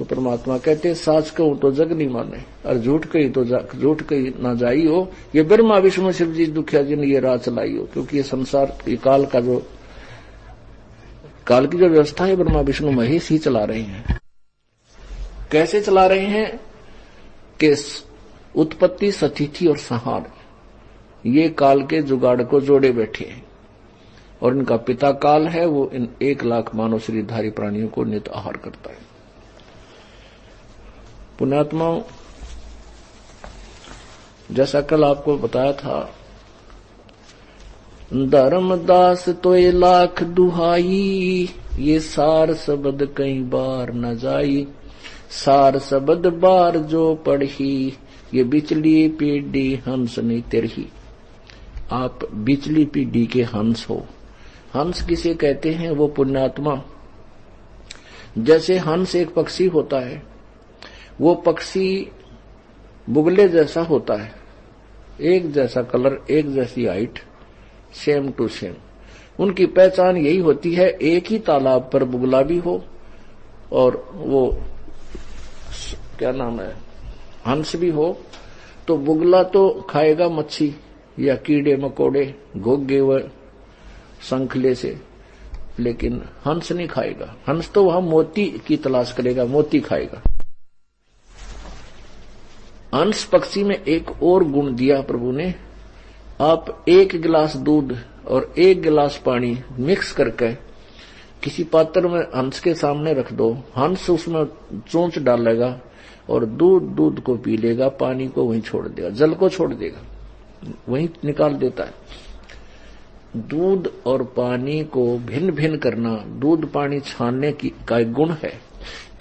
तो परमात्मा कहते हैं साच कहूं तो जग नहीं माने और झूठ कही तो झूठ कही ना जाई हो। ये ब्रह्मा विष्णु शिव जी दुखिया जी ने ये राह चलाई हो, क्योंकि ये संसार ये काल की जो व्यवस्था है ब्रह्मा विष्णु महेश ही चला रहे हैं। कैसे चला रहे हैं कि उत्पत्ति सतिथि और संहार ये काल के जुगाड़ को जोड़े बैठे हैं और इनका पिता काल है, वो इन 1 लाख मानव शरीरधारी प्राणियों को नित आहार करता है। पुण्यात्माओं, जैसा कल आपको बताया था, धर्मदास तो 1 लाख दुहाई, ये सार शब्द कई बार न जाई, सार शब्द बार जो पढ़ी, ये बिचली पीढ़ी हंस नहीं तेरही। आप बिचली पीढ़ी के हंस हो। हंस किसे कहते हैं? वो पुण्यात्मा, जैसे हंस एक पक्षी होता है, वो पक्षी बुगले जैसा होता है, एक जैसा कलर, एक जैसी हाइट, सेम टू सेम। उनकी पहचान यही होती है, एक ही तालाब पर बुगला भी हो और वो क्या नाम है हंस भी हो, तो बुगला तो खाएगा मच्छी या कीड़े मकोड़े, घोगे व संखले से, लेकिन हंस नहीं खाएगा। हंस तो वहां मोती की तलाश करेगा, मोती खाएगा। हंस पक्षी में एक और गुण दिया प्रभु ने। आप 1 गिलास दूध और 1 गिलास पानी मिक्स करके किसी पात्र में हंस के सामने रख दो, हंस उसमें चोंच डालेगा और दूध को पी लेगा, पानी को वहीं छोड़ देगा, जल को छोड़ देगा, वहीं निकाल देता है। दूध और पानी को भिन्न भिन्न करना दूध पानी छानने का एक गुण है।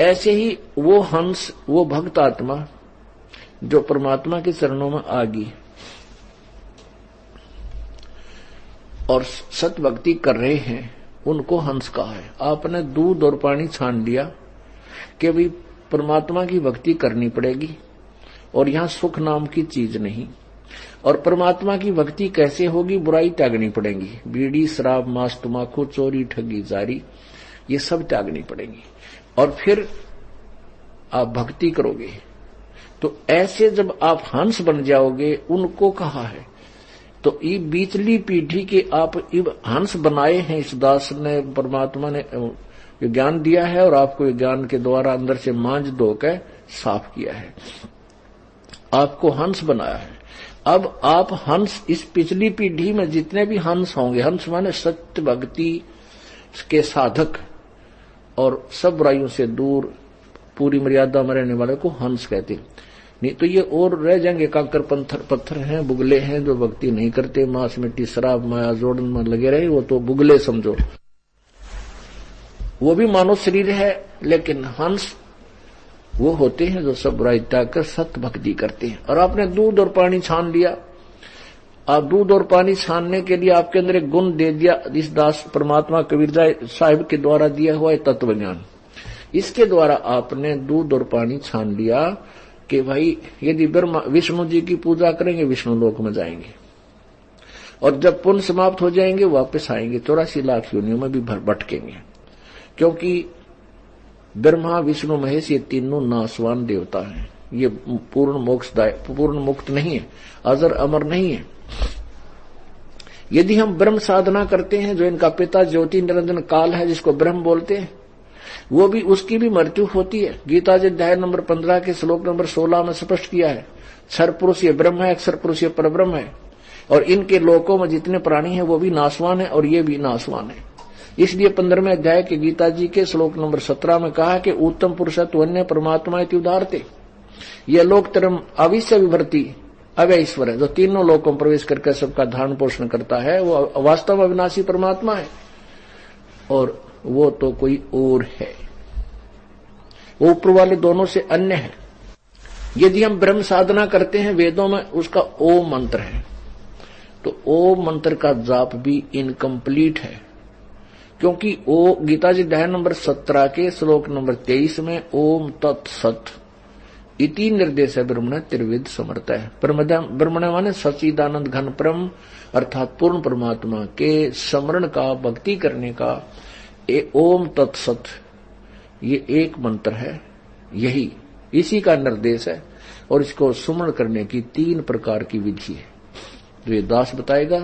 ऐसे ही वो हंस, वो भक्त आत्मा जो परमात्मा के चरणों में आ गई और सत भक्ति कर रहे हैं, उनको हंस कहा है। आपने दूध और पानी छान लिया कि भाई परमात्मा की भक्ति करनी पड़ेगी और यहां सुख नाम की चीज नहीं। और परमात्मा की भक्ति कैसे होगी? बुराई त्यागनी पड़ेगी, बीड़ी शराब मांस तम्बाकू चोरी ठगी जारी, ये सब त्यागनी पड़ेगी और फिर आप भक्ति करोगे। तो ऐसे जब आप हंस बन जाओगे, उनको कहा है। तो ये बीचली पीढ़ी के आप हंस बनाए हैं। इस दास ने, परमात्मा ने ज्ञान दिया है और आपको ज्ञान के द्वारा अंदर से मांझ धोकर साफ किया है, आपको हंस बनाया है। अब आप हंस, इस पिछली पीढ़ी में जितने भी हंस होंगे, हंस माने सत्य भक्ति के साधक और सब बुराइयों से दूर पूरी मर्यादा में रहने वाले को हंस कहते हैं। नहीं तो ये और रह जाएंगे, कांकर पत्थर हैं, बुगले हैं, जो भक्ति नहीं करते, मांस मिट्टी शराब माया जोड़न में लगे रहे, वो तो बुगले समझो। वो भी मानव शरीर है, लेकिन हंस वो होते हैं जो सब बुराई त्याग कर सत्य भक्ति करते हैं। और आपने दूध और पानी छान लिया। आप दूध और पानी छानने के लिए आपके अंदर एक गुण दे दिया, इस दास परमात्मा कबीरदास साहिब के द्वारा दिया हुआ है तत्व ज्ञान। इसके द्वारा आपने दूध और पानी छान लिया कि भाई यदि विष्णु जी की पूजा करेंगे विष्णु लोक में जाएंगे, और जब पुण्य समाप्त हो जाएंगे वापस आएंगे, 84 लाख योनियों में भी भटकेंगे, क्योंकि ब्रह्मा विष्णु महेश ये तीनों नासवान देवता हैं। ये पूर्ण मुक्त नहीं है, अजर अमर नहीं है। यदि हम ब्रह्म साधना करते हैं, जो इनका पिता ज्योति निरंजन काल है, जिसको ब्रह्म बोलते हैं, वो भी, उसकी भी मृत्यु होती है। गीता जी अध्याय नंबर 15 के श्लोक नंबर 16 में स्पष्ट किया है, क्षर पुरुष ये ब्रह्म है, अक्षर पुरुष ये परब्रह्म है, और इनके लोकों में जितने प्राणी हैं वो भी नासवान है और ये भी नासवान है। इसलिए 15वें अध्याय के गीता जी के श्लोक नंबर 17 में कहा कि उत्तम पुरुषत्व अन्य परमात्मा इति उदाहरते, यह लोक तरम अविश्य विभर्ति अव्यय ईश्वर है, जो तीनों लोकों में प्रवेश करके सबका धारण पोषण करता है, वो वास्तव में अविनाशी परमात्मा है और वो तो कोई और है, वो ऊपर वाले दोनों से अन्य है। यदि हम ब्रह्म साधना करते हैं, वेदों में उसका ओम मंत्र है, तो ओम मंत्र का जाप भी इनकम्प्लीट है, क्योंकि ओ गीता जी अध्याय नंबर 17 के श्लोक नंबर 23 में ओम तत्सत इति निर्देश है ब्रह्मण त्रिविध समर्थ है। ब्रह्मण माने सच्चिदानंद घन परम अर्थात पूर्ण परमात्मा के स्मरण का, भक्ति करने का ओम तत्सत, ये एक मंत्र है यही इसी का निर्देश है। और इसको सुमरण करने की 3 प्रकार की विधि है जो ये दास बताएगा।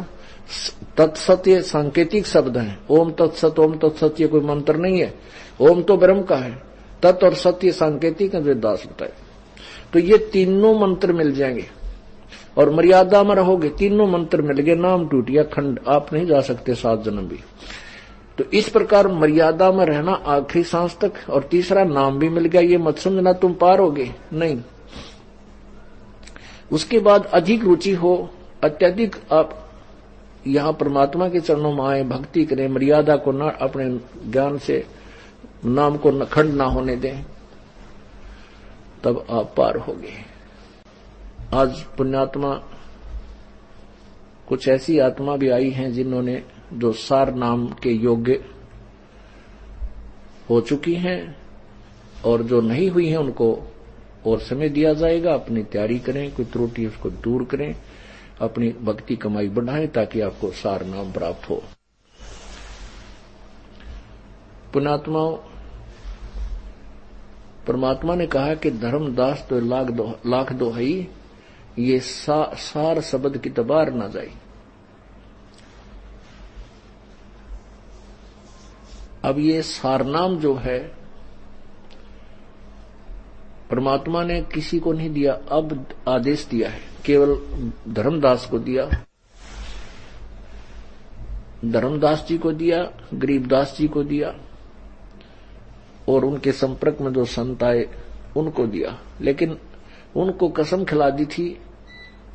तत्सत ये सांकेतिक शब्द है। ओम तत्सत ये कोई मंत्र नहीं है। ओम तो ब्रह्म का है, तत् और सत्य सांकेतिक है जो दास बताए। तो ये तीनों मंत्र मिल जाएंगे और मर्यादा में रहोगे। तीनों मंत्र मिल गए, नाम टूट गया, खंड आप नहीं जा सकते 7 जन्म भी। तो इस प्रकार मर्यादा में रहना आखिरी सांस तक। और तीसरा नाम भी मिल गया, ये मत समझना तुम पार होगे, नहीं। उसके बाद अधिक रुचि हो, अत्यधिक आप यहां परमात्मा के चरणों में आए, भक्ति करें, मर्यादा को न अपने ज्ञान से नाम को खंड ना होने दें, तब आप पार होगे। आज पुण्यात्मा कुछ ऐसी आत्मा भी आई हैं जिन्होंने जो सार नाम के योग्य हो चुकी हैं, और जो नहीं हुई हैं उनको और समय दिया जाएगा। अपनी तैयारी करें, कोई त्रुटि उसको दूर करें, अपनी भक्ति कमाई बढ़ाएं ताकि आपको सार नाम प्राप्त हो। पुण्यात्माओं, परमात्मा ने कहा कि धर्मदास तो लाख दोहई, ये सार शब्द की तबार ना जाए। अब ये सारनाम जो है परमात्मा ने किसी को नहीं दिया, अब आदेश दिया है, केवल धर्मदास को दिया, धर्मदास जी को दिया, गरीबदास जी को दिया और उनके संपर्क में जो संत आए उनको दिया। लेकिन उनको कसम खिला दी थी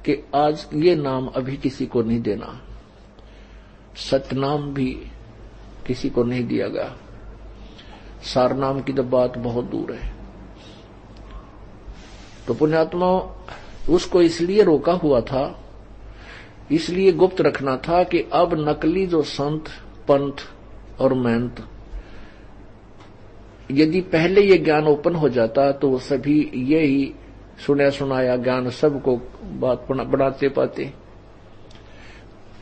कि आज ये नाम अभी किसी को नहीं देना, सतनाम भी किसी को नहीं दिया गया। सारनाम की तो बात बहुत दूर है। तो पुण्यात्माओं, उसको इसलिए रोका हुआ था, इसलिए गुप्त रखना था कि अब नकली जो संत, पंथ और महंत, यदि पहले ये ज्ञान ओपन हो जाता तो वो सभी यही सुना सुनाया ज्ञान सबको बात बनाते पाते।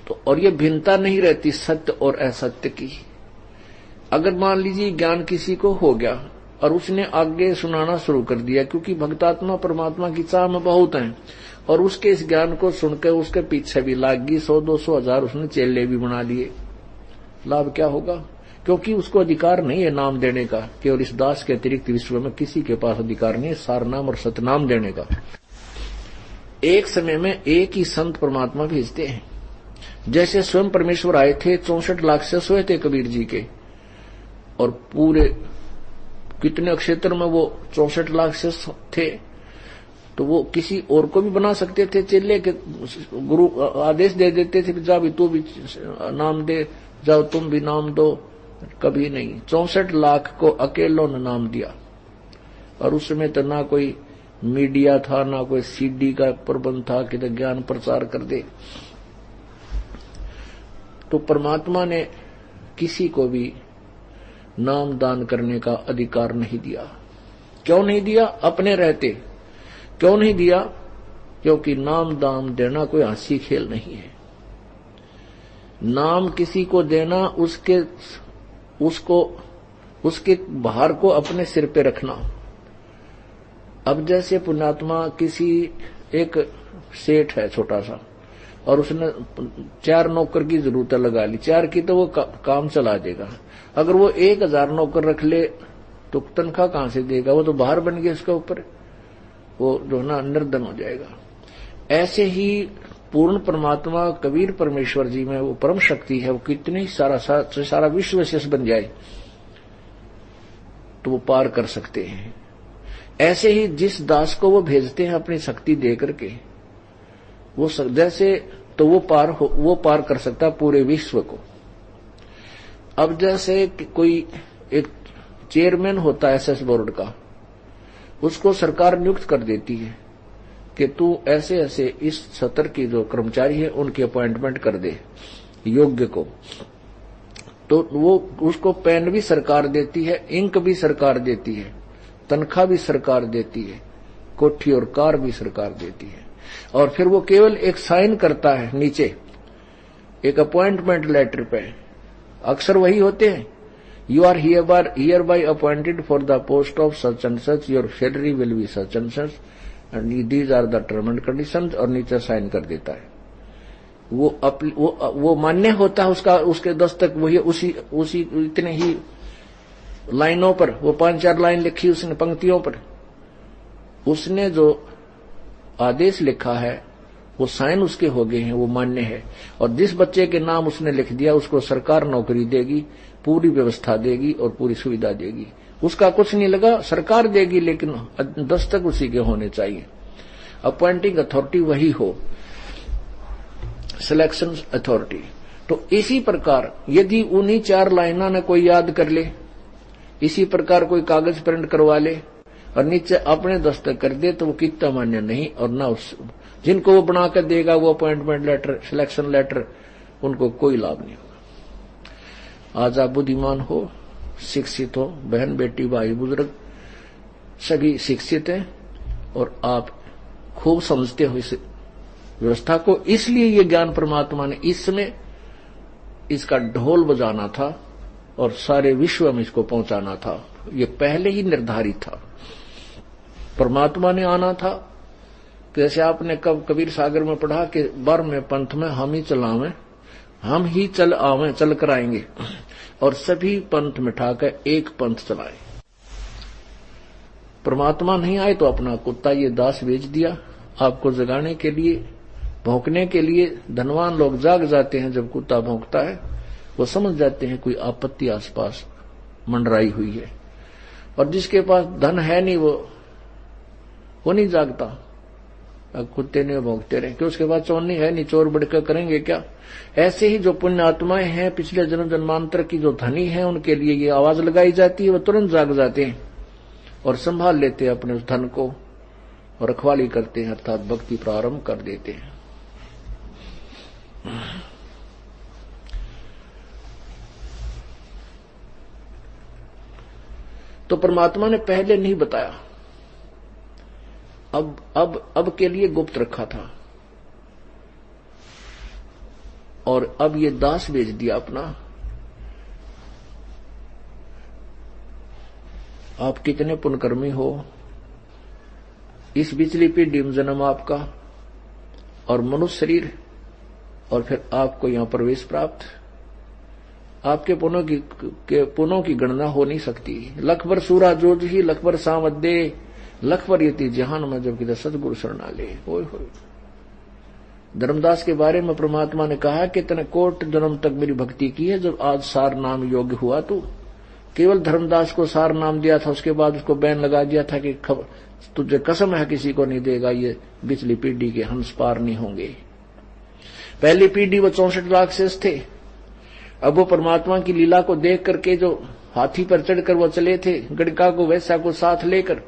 तो और ये भिन्नता नहीं रहती सत्य और असत्य की। अगर मान लीजिए ज्ञान किसी को हो गया और उसने आगे सुनाना शुरू कर दिया, क्योंकि भक्तात्मा परमात्मा की चाह में बहुत हैं, और उसके इस ज्ञान को सुनकर उसके पीछे भी लाग गई 100, 200, 1000 उसने चेले भी बना लिए, लाभ क्या होगा? क्योंकि उसको अधिकार नहीं है नाम देने का। केवल इस दास के अतिरिक्त विश्व में किसी के पास अधिकार नहीं है सारनाम और सतनाम देने का। एक समय में एक ही संत परमात्मा भेजते हैं। जैसे स्वयं परमेश्वर आए थे, 64 लाख से सोए थे कबीर जी के, और पूरे कितने क्षेत्र में वो 64 लाख से थे, तो वो किसी और को भी बना सकते थे चेले के। गुरु आदेश दे देते थे कि जा भी तू भी नाम दे, जाओ तुम भी नाम दो। कभी नहीं, 64 लाख को अकेलों ने नाम दिया। और उस समय तो ना कोई मीडिया था, ना कोई सीडी का प्रबंध था कि तो ज्ञान प्रचार कर दे। तो परमात्मा ने किसी को भी नाम दान करने का अधिकार नहीं दिया। क्यों नहीं दिया? अपने रहते। क्यों नहीं दिया? क्योंकि नाम दान देना कोई हंसी खेल नहीं है। नाम किसी को देना उसके भार को अपने सिर पे रखना। अब जैसे पुण्यात्मा किसी एक सेठ है छोटा सा, और उसने 4 नौकर की जरूरत लगा ली, 4 की तो वो काम चला देगा। अगर वो 1000 नौकर रख ले तो तनख्वाह कहां से देगा? वो तो बाहर बन गया उसके ऊपर, वो जो ना निर्धन हो जाएगा। ऐसे ही पूर्ण परमात्मा कबीर परमेश्वर जी में वो परम शक्ति है, वो कितनी सारा विश्व शेष बन जाए तो वो पार कर सकते हैं। ऐसे ही जिस दास को वो भेजते हैं अपनी शक्ति दे करके, वो जैसे तो वो पार कर सकता है पूरे विश्व को। अब जैसे कोई एक चेयरमैन होता है एसएस बोर्ड का, उसको सरकार नियुक्त कर देती है कि तू ऐसे ऐसे इस सत्र की जो कर्मचारी है उनकी अपॉइंटमेंट कर दे योग्य को। तो वो उसको पेन भी सरकार देती है, इंक भी सरकार देती है, तनख्वाह भी सरकार देती है, कोठी और कार भी सरकार देती है। और फिर वो केवल एक साइन करता है नीचे एक अपॉइंटमेंट लेटर पे, अक्सर वही होते हैं You are hereby appointed for the post of such and such. Your salary will be such and such. And these are the terms and conditions. और नीचे साइन कर देता है। वो मान्य होता है उसका, उसके दस्तक वही उसी इतने ही लाइनों पर, वो 5-4 लाइन लिखी उसने पंक्तियों पर, उसने जो आदेश लिखा है वो साइन उसके हो गए हैं, वो मान्य है। और जिस बच्चे के नाम उसने लिख दिया उसको सरकार नौकरी देगी, पूरी व्यवस्था देगी और पूरी सुविधा देगी। उसका कुछ नहीं लगा, सरकार देगी, लेकिन दस्तक उसी के होने चाहिए। अपॉइंटिंग अथॉरिटी वही हो, सिलेक्शन अथॉरिटी। तो इसी प्रकार यदि उन्हीं 4 लाइनों ने कोई याद कर ले, इसी प्रकार कोई कागज प्रिंट करवा ले और नीचे अपने दस्तक कर दे, तो वो कितना मान्य नहीं। और ना उस जिनको वो बनाकर देगा वो अपॉइंटमेंट लेटर, सिलेक्शन लेटर, उनको कोई लाभ नहीं होगा। आज आप बुद्धिमान हो, शिक्षित हो, बहन बेटी भाई बुजुर्ग सभी शिक्षित हैं और आप खूब समझते हो इस व्यवस्था को। इसलिए ये ज्ञान परमात्मा ने इसमें इसका ढोल बजाना था और सारे विश्व में इसको पहुंचाना था। ये पहले ही निर्धारित था, परमात्मा ने आना था। जैसे आपने कब कबीर सागर में पढ़ा कि बर में पंथ में हम ही चलावें, हम ही चल आवें, चल कर आएंगे, और सभी पंथ मिठाकर एक पंथ चलाए। परमात्मा नहीं आए तो अपना कुत्ता ये दास बेच दिया आपको जगाने के लिए, भौंकने के लिए। धनवान लोग जाग जाते हैं जब कुत्ता भौंकता है, वो समझ जाते हैं कोई आपत्ति आसपास मंडराई हुई है। और जिसके पास धन है नहीं वो नहीं जागता, कुत्ते ने भौंकते रहे, क्योंकि उसके पास चोरनी है नहीं, चोर बढ़कर करेंगे क्या। ऐसे ही जो पुण्य आत्माएं हैं, पिछले जन्म जन्मांतर की जो धनी है, उनके लिए ये आवाज लगाई जाती है, वो तुरंत जाग जाते हैं और संभाल लेते हैं अपने उस धन को और रखवाली करते हैं, अर्थात भक्ति प्रारंभ कर देते हैं। तो परमात्मा ने पहले नहीं बताया, अब के लिए गुप्त रखा था, और अब ये दास भेज दिया अपना। आप कितने पुण्यकर्मी हो, इस बिचली पीढ़ी में जन्म आपका और मनुष्य शरीर, और फिर आपको यहां प्रवेश प्राप्त। आपके पुनों की गणना हो नहीं सकती। लख बर सूरा जोज ही लख बर सावदे, लख बर यति जहान में जब किधर सदगुरु शरणाले। होय धर्मदास के बारे में परमात्मा ने कहा कि तने कोट जन्म तक मेरी भक्ति की है, जब आज सार नाम योग्य हुआ तो केवल धर्मदास को सार नाम दिया था, उसके बाद उसको बैन लगा दिया था कि तुझे कसम है किसी को नहीं देगा, ये पिछली पीढ़ी के हंस पार नहीं होंगे। पहली पीढ़ी वो 64 लाख शेष थे। अब वो परमात्मा की लीला को देख करके जो हाथी पर चढ़कर वो चले थे, गड़का को वैसा को साथ लेकर,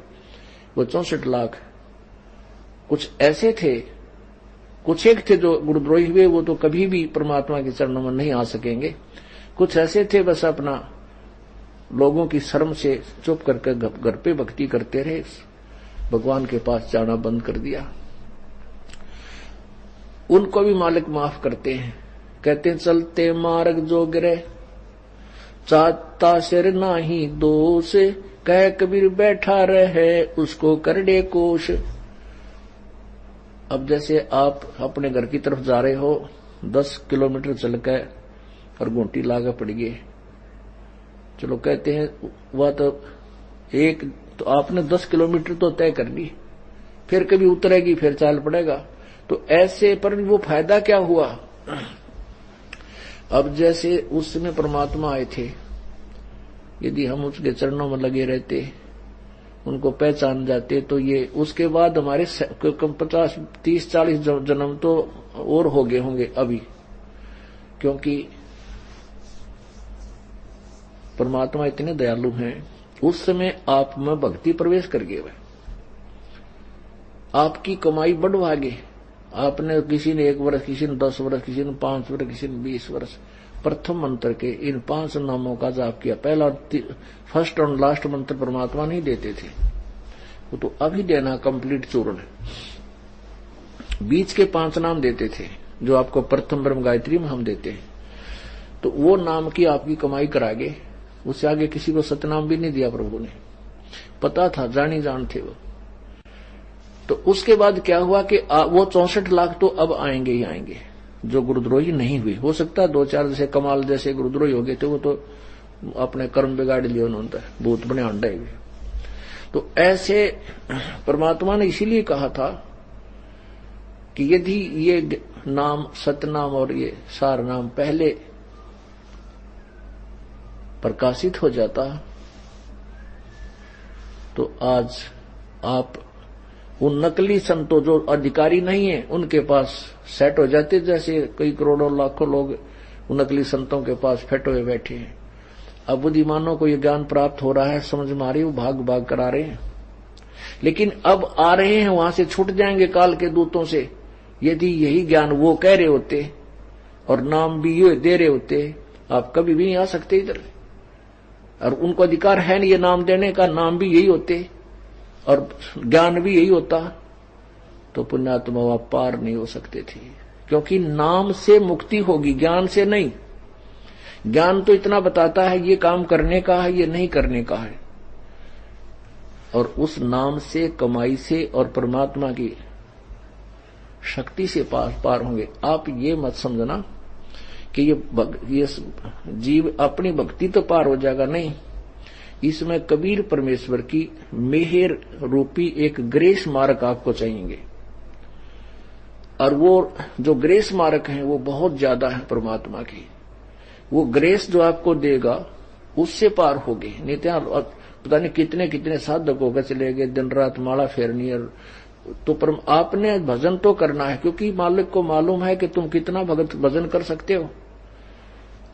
वो 64 लाख कुछ ऐसे थे, कुछ एक थे जो गुरुद्रोही हुए, वो तो कभी भी परमात्मा के चरणों में नहीं आ सकेंगे। कुछ ऐसे थे बस अपना लोगों की शर्म से चुप करके घर पे भक्ति करते रहे, भगवान के पास जाना बंद कर दिया। उनको भी मालिक माफ करते हैं, कहते हैं चलते मार्ग जो गिरे चाहता सिर नाही दोष, कह कबीर बैठा रहे उसको कर दे कोश। अब जैसे आप अपने घर की तरफ जा रहे हो, 10 किलोमीटर चल कर और घूंटी लागा पड़ गए, चलो कहते हैं वह तो आपने 10 किलोमीटर तो तय कर ली, फिर कभी उतरेगी फिर चाल पड़ेगा, तो ऐसे पर वो फायदा क्या हुआ। अब जैसे उस समय परमात्मा आए थे, यदि हम उसके चरणों में लगे रहते, उनको पहचान जाते, तो ये उसके बाद हमारे 50, 30, 40 जन्म तो और हो गए होंगे अभी, क्योंकि परमात्मा इतने दयालु हैं। उस समय आप में भक्ति प्रवेश कर गए, आपकी कमाई बढ़वा गए। आपने किसी ने 1 वर्ष, किसी ने 10 वर्ष, किसी ने 5 वर्ष, किसी ने 20 वर्ष प्रथम मंत्र के इन 5 नामों का जाप किया। पहला फर्स्ट और लास्ट मंत्र परमात्मा नहीं देते थे, वो तो अभी देना कंप्लीट चूर्ण। बीच के 5 नाम देते थे जो आपको प्रथम ब्रह्म गायत्री में हम देते हैं, तो वो नाम की आपकी कमाई करागे उससे आगे किसी को सतनाम भी नहीं दिया प्रभु ने, पता था, जानी जान थे वो। तो उसके बाद क्या हुआ कि वो 64 लाख तो अब आएंगे ही आएंगे जो गुरुद्रोही नहीं हुए। हो सकता है 2-4 जैसे कमाल जैसे गुरुद्रोही हो गए थे, वो तो अपने कर्म बिगाड़ लिए उन्होंने, भूत बने अंडे हुए। तो ऐसे परमात्मा ने इसीलिए कहा था कि यदि ये नाम सतनाम और ये सार नाम पहले प्रकाशित हो जाता तो आज आप उन नकली संतों जो अधिकारी नहीं है उनके पास सेट हो जाते, जैसे कई करोड़ों लाखों लोग उन नकली संतों के पास फेट हुए बैठे हैं। अब बुद्धिमानों को ये ज्ञान प्राप्त हो रहा है, समझ में आ रही, वो भाग भाग करा रहे हैं, लेकिन अब आ रहे हैं वहां से छूट जाएंगे काल के दूतों से। यदि यही ज्ञान वो कह रहे होते और नाम भी ये दे रहे होते, आप कभी भी नहीं आ सकते इधर। और उनको अधिकार है नहीं ये नाम देने का, नाम भी यही होते और ज्ञान भी यही होता, तो पुण्यात्मा आप पार नहीं हो सकते थे। क्योंकि नाम से मुक्ति होगी, ज्ञान से नहीं। ज्ञान तो इतना बताता है ये काम करने का है, ये नहीं करने का है, और उस नाम से, कमाई से और परमात्मा की शक्ति से पार होंगे। आप ये मत समझना कि ये जीव अपनी भक्ति तो पार हो जाएगा, नहीं। इसमें कबीर परमेश्वर की मेहर रूपी एक ग्रेस मार्ग आपको चाहिए, और वो जो ग्रेस मार्ग है वो बहुत ज्यादा है परमात्मा की। वो ग्रेस जो आपको देगा उससे पार होगे। नहीं तो पता नहीं कितने कितने साधक होकर चले गए, दिन रात माला फेरनी, और तो आपने भजन तो करना है, क्योंकि मालिक को मालूम है कि तुम कितना भजन कर सकते हो।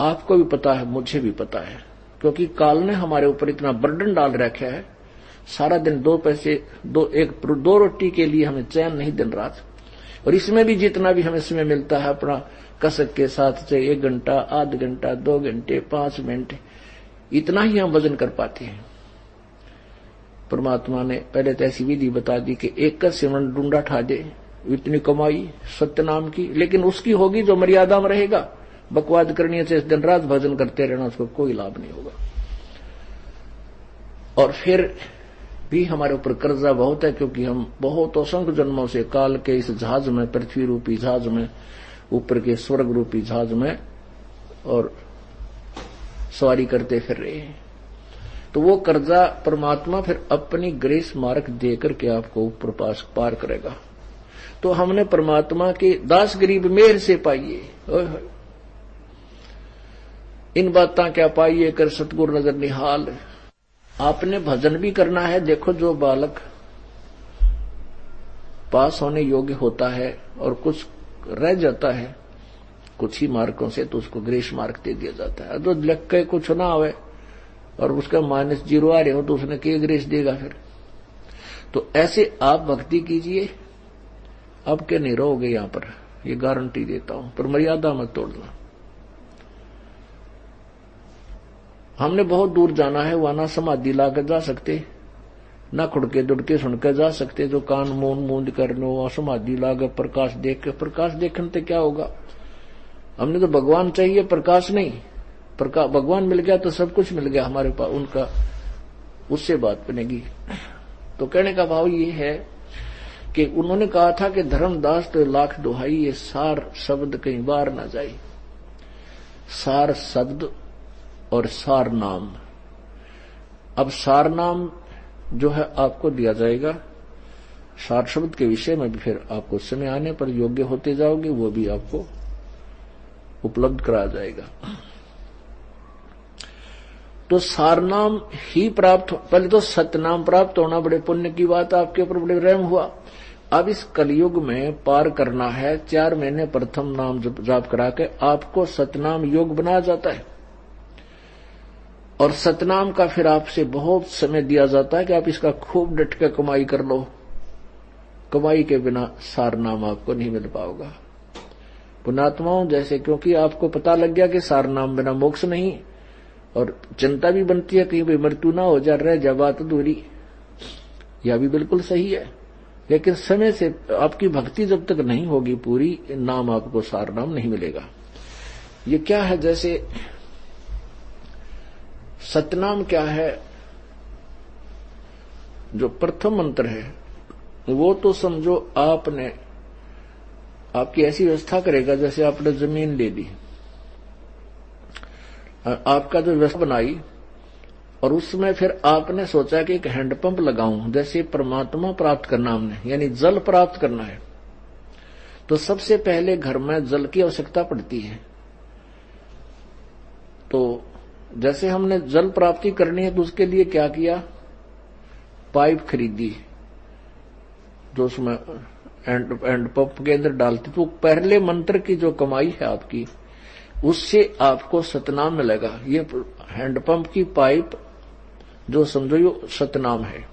आपको भी पता है, मुझे भी पता है, क्योंकि काल ने हमारे ऊपर इतना बर्डन डाल रखा है। सारा दिन 2 पैसे 2 रोटी के लिए हमें चैन नहीं दिन रात, और इसमें भी जितना भी हमें समय मिलता है अपना कसक के साथ, चाहे 1 घंटा, आध घंटा, 2 घंटे, 5 मिनट, इतना ही हम वजन कर पाते हैं। परमात्मा ने पहले तो ऐसी विधि बता दी कि एक का सिमरन ढूंढा ठा दे, इतनी कमाई सत्य नाम की, लेकिन उसकी होगी जो मर्यादा में रहेगा। बकवाद करनी से दिन रात भजन करते रहना, उसको कोई लाभ नहीं होगा। और फिर भी हमारे ऊपर कर्जा बहुत है, क्योंकि हम बहुत असंख्य जन्मों से काल के इस जहाज में, पृथ्वी रूपी जहाज में, ऊपर के स्वर्ग रूपी जहाज में और सवारी करते फिर रहे हैं। तो वो कर्जा परमात्मा फिर अपनी ग्रेस मार्क देकर के आपको ऊपर पास पार करेगा। तो हमने परमात्मा के दास गरीब मेहर से पाइए, इन बातें क्या पाइए कर सतगुरु नजर निहाल। आपने भजन भी करना है। देखो, जो बालक पास होने योग्य होता है और कुछ रह जाता है कुछ ही मार्कों से, तो उसको ग्रेस मार्क दे दिया जाता है। तो लिख के कुछ ना आवे और उसका -0 आ रहे हो तो उसने क्या ग्रेस देगा फिर। तो ऐसे आप भक्ति कीजिए, अब के नहीं रहोगे यहां पर, ये गारंटी देता हूं। पर मर्यादा मत तोड़ना। हमने बहुत दूर जाना है, वहां ना समाधि लाकर जा सकते, ना खुड़के दुड़के सुनकर जा सकते, जो कान मूंद करने वहां समाधि लाकर प्रकाश देख के, प्रकाश देखने से क्या होगा। हमने तो भगवान चाहिए, प्रकाश नहीं। भगवान मिल गया तो सब कुछ मिल गया हमारे पास, उनका उससे बात बनेगी। तो कहने का भाव ये है कि उन्होंने कहा था कि धर्मदास तो लाख दुहाई, ये सार शब्द कहीं बार ना जाए। सार शब्द और सार नाम। अब सार नाम जो है आपको दिया जाएगा, सार शब्द के विषय में भी फिर आपको समय आने पर योग्य होते जाओगे, वो भी आपको उपलब्ध कराया जाएगा। तो सार नाम ही प्राप्त, पहले तो सतनाम प्राप्त होना बड़े पुण्य की बात, आपके ऊपर बड़े रहम हुआ। अब इस कलयुग में पार करना है, 4 महीने प्रथम नाम जाप करा के आपको सतनाम योग बनाया जाता है, और सतनाम का फिर आपसे बहुत समय दिया जाता है कि आप इसका खूब डट के कमाई कर लो। कमाई के बिना सार नाम आपको नहीं मिल पाओगा पुण्यात्माओं जैसे, क्योंकि आपको पता लग गया कि सार नाम बिना मोक्ष नहीं, और चिंता भी बनती है कहीं भाई मृत्यु ना हो जा, रह जा बात अधूरी। यह भी बिल्कुल सही है, लेकिन समय से आपकी भक्ति जब तक नहीं होगी पूरी, नाम आपको सार नाम नहीं मिलेगा। ये क्या है, जैसे सतनाम क्या है? जो प्रथम मंत्र है वो तो समझो आपकी ऐसी व्यवस्था करेगा जैसे आपने जमीन ले ली, आपका जो व्यवस्था बनाई, और उसमें फिर आपने सोचा कि एक हैंडपंप लगाऊं, जैसे परमात्मा प्राप्त करना हमने, यानी जल प्राप्त करना है, तो सबसे पहले घर में जल की आवश्यकता पड़ती है। तो जैसे हमने जल प्राप्ति करनी है तो उसके लिए क्या किया, पाइप खरीदी जो उसमें हैंडपंप के अंदर डालती। तो पहले मंत्र की जो कमाई है आपकी, उससे आपको सतनाम मिलेगा। ये हैंडपंप की पाइप जो समझो ये सतनाम है।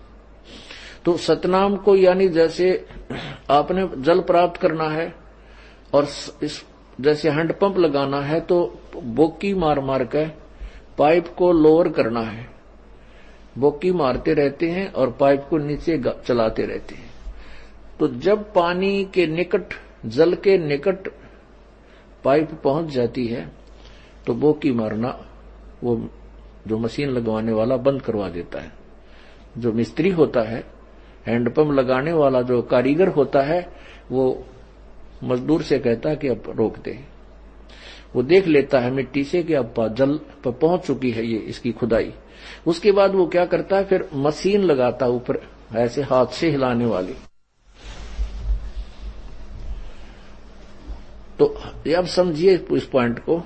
तो सतनाम को यानी जैसे आपने जल प्राप्त करना है और इस जैसे हैंडपंप लगाना है तो बोकी मार मार के पाइप को लोअर करना है। बोकी मारते रहते हैं और पाइप को नीचे चलाते रहते हैं। तो जब पानी के निकट, जल के निकट पाइप पहुंच जाती है तो बोकी मारना वो जो मशीन लगवाने वाला बंद करवा देता है। जो मिस्त्री होता है, हैंडपंप लगाने वाला जो कारीगर होता है, वो मजदूर से कहता है कि अब रोक दे। वो देख लेता है मिट्टी से कि अब जल पर पहुंच चुकी है ये इसकी खुदाई। उसके बाद वो क्या करता है, फिर मशीन लगाता ऊपर ऐसे हाथ से हिलाने वाली। तो अब समझिए इस पॉइंट को,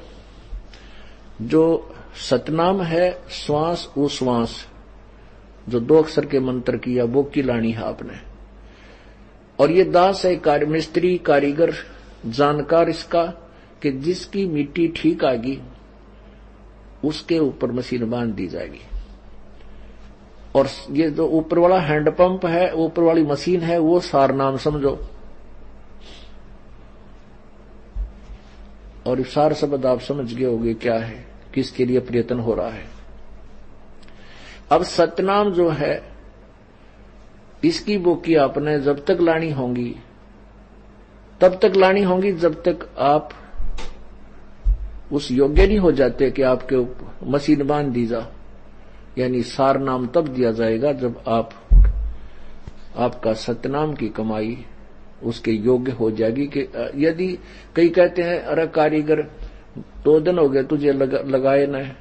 जो सतनाम है श्वास उश्वास, जो 2 अक्षर के मंत्र की या बोकी लानी है आपने, और ये दास है मिस्त्री कारीगर जानकार इसका, कि जिसकी मिट्टी ठीक आएगी उसके ऊपर मशीन बांध दी जाएगी। और ये जो ऊपर वाला हैंडपंप है, ऊपर वाली मशीन है, वो सार नाम समझो। और सार शब्द आप समझ गए होंगे क्या है, किसके लिए प्रयत्न हो रहा है। अब सतनाम जो है, इसकी बोकी आपने जब तक लानी होंगी, तब तक लानी होंगी जब तक आप उस योग्य नहीं हो जाते कि आपके मशीन बांध दी जा। यानी सार नाम तब दिया जाएगा जब आपका सतनाम की कमाई उसके योग्य हो जाएगी। कि यदि कई कहते हैं अरे कारीगर 2 दिन हो गए तुझे लगाए न,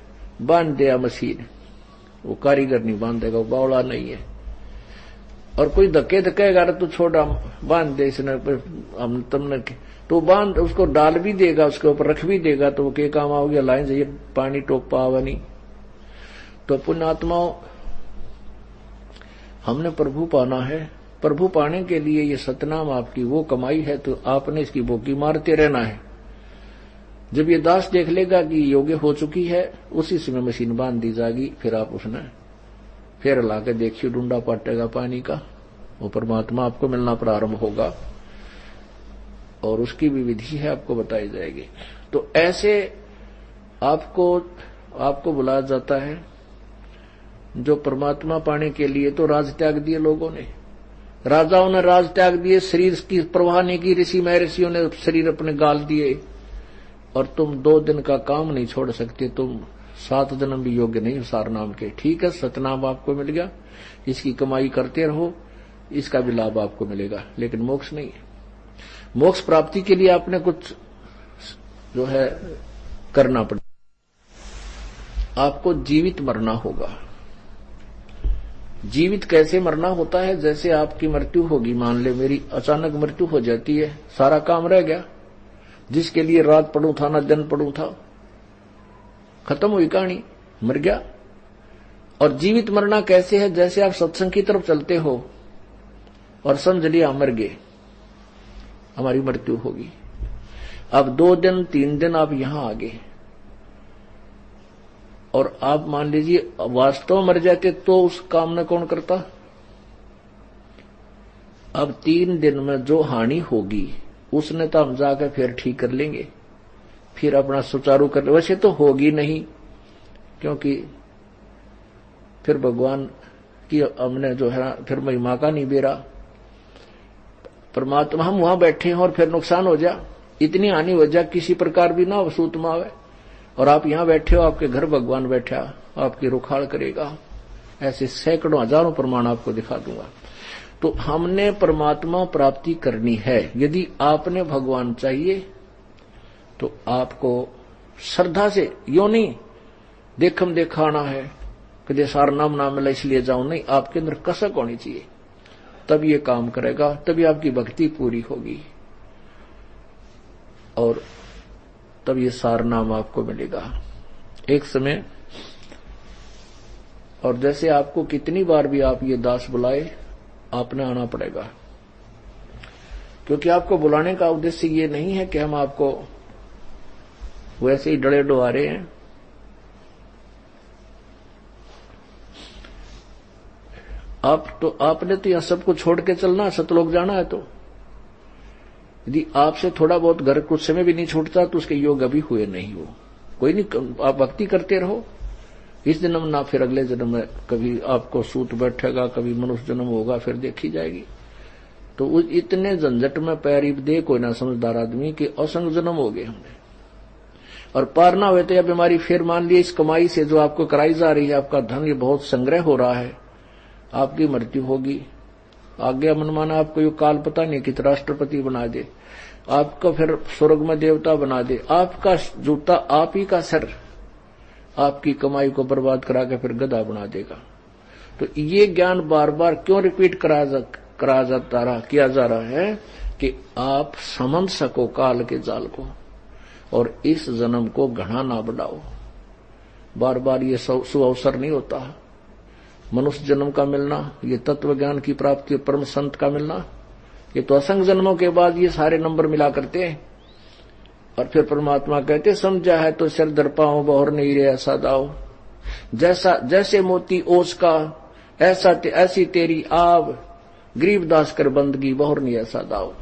बांध दिया मशीन, वो कारीगर नहीं बांधेगा, वो बावड़ा नहीं है। और कोई धक्के धक्केगा तो छोड़ा बांध दे इसने, हम तुमने तो बांध उसको डाल भी देगा, उसके ऊपर रख भी देगा, तो वो क्या काम आओगे, लाइन से पानी टोक पावा नहीं। तो पुण्यात्माओं, हमने प्रभु पाना है, प्रभु पाने के लिए ये सतनाम आपकी वो कमाई है, तो आपने इसकी बोकी मारते रहना है। जब ये दास देख लेगा कि योग्य हो चुकी है, उसी समय मशीन बांध दी जाएगी। फिर आप उसने फिर लाके देखिए, डूंडा पाटेगा पानी का, वो परमात्मा आपको मिलना प्रारंभ होगा, और उसकी भी विधि है आपको बताई जाएगी। तो ऐसे आपको बुलाया जाता है। जो परमात्मा पाने के लिए तो राज त्याग दिए लोगों ने, राजाओं ने राज त्याग दिए, शरीर की परवाह नहीं की, ऋषि महर्षियों ने शरीर अपने गाल दिए। और तुम 2 दिन का काम नहीं छोड़ सकते, तुम 7 जन्म भी योग्य नहीं सार नाम के। ठीक है, सतनाम आपको मिल गया, इसकी कमाई करते रहो, इसका भी लाभ आपको मिलेगा, लेकिन मोक्ष नहीं है। मोक्ष प्राप्ति के लिए आपने कुछ जो है करना पड़ेगा, आपको जीवित मरना होगा। जीवित कैसे मरना होता है, जैसे आपकी मृत्यु होगी, मान ले मेरी अचानक मृत्यु हो जाती है, सारा काम रह गया, जिसके लिए रात पढ़ू था ना दिन पढ़ू था, खत्म हुई कहानी, मर गया। और जीवित मरना कैसे है, जैसे आप सत्संग की तरफ चलते हो और समझ लिया मर गए, हमारी मृत्यु होगी। अब 2 दिन 3 दिन आप यहां आ गए, और आप मान लीजिए वास्तव मर जाते तो उस काम में कौन करता। अब 3 दिन में जो हानि होगी उसने तो हम जाकर फिर ठीक कर लेंगे, फिर अपना सुचारू कर ले। वैसे तो होगी नहीं, क्योंकि फिर भगवान की हमने जो है फिर महिमा का नहीं बेरा, परमात्मा हम वहां बैठे हैं और फिर नुकसान हो जा, इतनी हानि हो जा, किसी प्रकार भी ना सूत में आवे। और आप यहां बैठे हो, आपके घर भगवान बैठा, आपकी रुखाड़ करेगा। ऐसे सैकड़ों हजारों प्रमाण आपको दिखा दूंगा। तो हमने परमात्मा प्राप्ति करनी है। यदि आपने भगवान चाहिए तो आपको श्रद्धा से, यो नहीं देखम देखाना है कि सार नाम ना मिला इसलिए जाऊं, नहीं, आपके अंदर कसक होनी चाहिए, तब ये काम करेगा, तभी आपकी भक्ति पूरी होगी और तब ये सार नाम आपको मिलेगा एक समय। और जैसे आपको कितनी बार भी आप ये दास बुलाए, आपने आना पड़ेगा, क्योंकि आपको बुलाने का उद्देश्य ये नहीं है कि हम आपको वैसे ही डरे डुआ रहे हैं। आपने तो यहां सबको छोड़ के चलना, सतलोक जाना है। तो यदि आपसे थोड़ा बहुत घर कुछ समय भी नहीं छूटता तो उसके योग अभी हुए नहीं हो। कोई नहीं, आप भक्ति करते रहो, इस जन्म ना फिर अगले जन्म में कभी आपको सूत बैठेगा, कभी मनुष्य जन्म होगा, फिर देखी जाएगी। तो इतने झंझट में पैर दे कोई ना समझदार आदमी कि असंग जन्म हो गए हमने, और पार ना हुए तो यह बीमारी फिर मान ली इस कमाई से जो आपको कराई जा रही है, आपका धन ये बहुत संग्रह हो रहा है, आपकी मृत्यु होगी। आज्ञा मनमाना आपको ये काल पता नहीं कि राष्ट्रपति बना दे, आपका फिर स्वर्ग में देवता बना दे, आपका जूता आप ही का सर आपकी कमाई को बर्बाद करा के फिर गधा बना देगा। तो ये ज्ञान बार बार क्यों रिपीट किया जा रहा है कि आप समझ सको काल के जाल को और इस जन्म को घना ना बढ़ाओ। बार बार ये सुअवसर नहीं होता। मनुष्य जन्म का मिलना, ये तत्व ज्ञान की प्राप्ति, परम संत का मिलना, ये तो असंख्य जन्मों के बाद ये सारे नंबर मिला करते हैं। और फिर परमात्मा कहते समझा है तो सिर दर पाओ, बहुर नहीं रे ऐसा दाओ, जैसे मोती ओस का ऐसी तेरी आव, गरीबदास कर बंदगी बहुर नहीं ऐसा दाओ।